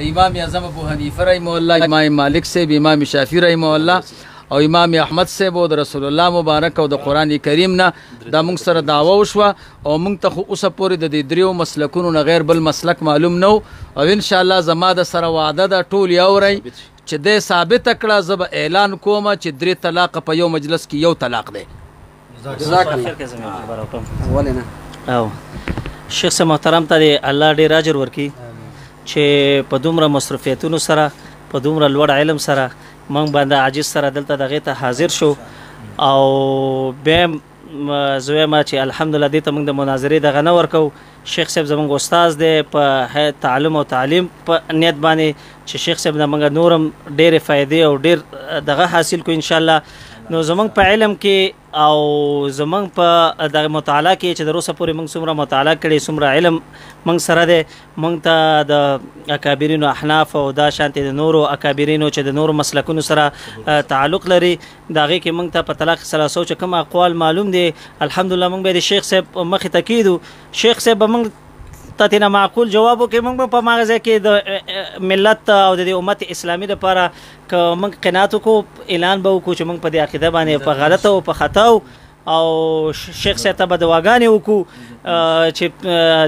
इमाम आज़म अबू हनीफ़ा रहमहुल्लाह, इमाम मालिक से भी, इमाम शाफ़ी रहमहुल्लाह और इमाम अहमद से वो रसूलुल्लाह मुबारक और कुरान करीम ना दा मुंग सर दावा उशवा और मुंग तक उस पूरी द द्रियो मसलकुन न गैर बल मसलक मालूम न और इंशाअल्लाह जमा द सर वादा द टूल याव रही च दे साबित अकड़ा जब ऐलान कोमा च द्रि तलाक पयो मजलिस की यो तलाक दे। शेख से मोहतरम तारे अल्लाह डेर अजर वर्की छे په دومره مصرفیتونو سره په دومره لوړ علم سره موږ باندې عاجز سره دلته دغه ته حاضر شو او به زوی ما چې الحمدلله دې ته موږ د مناظرې دغه نه ورکو شیخ صاحب زموږ استاد دی په تعلم او تعلیم په نیت باندې چې شیخ صاحب د موږ نورم ډېرې فائدې او ډېر دغه حاصل کو ان شاء الله نو زموږ په علم کې او زموږ په د مطالعه کې چې د روسه پورې موږ څومره مطالعه کړي څومره علم موږ سره دی موږ ته د اکابرینو احناف او دا شانتي د نورو اکابرینو چې د نورو مسلکونو سره تعلق لري د هغې کې موږ ته په طلاق ثلاثو چې کوم اقوال معلوم دي الحمدلله موږ به د شیخ صاحب مخې ته کیدو شیخ صاحب به موږ تاتینا معقول جواب وکړي موږ په مغزه کې د ملت او د امت اسلامي لپاره که موږ قناعت وکړو اعلان به وکړو چې موږ په دې عقیده باندې په غلطه او په خطا او شیخ صاحب ته به دعاګانې وکړو چې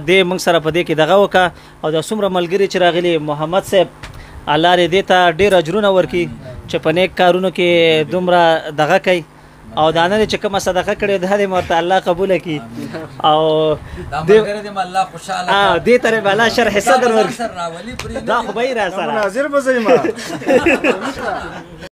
دې موږ سره په دې کې دغه وکړه او د څومره ملګري چې راغلي محمد صاحب الله دې ته ډېر اجرونه ورکړي چې په نیک کارونو کې دومره دغه کوي او دانه چې کومه صدقه کړې ده دې مرته الله قبول کړي او دې الله خوشاله دې ترې بالا شرح صدر ور دا خو به را سره ناظر به زما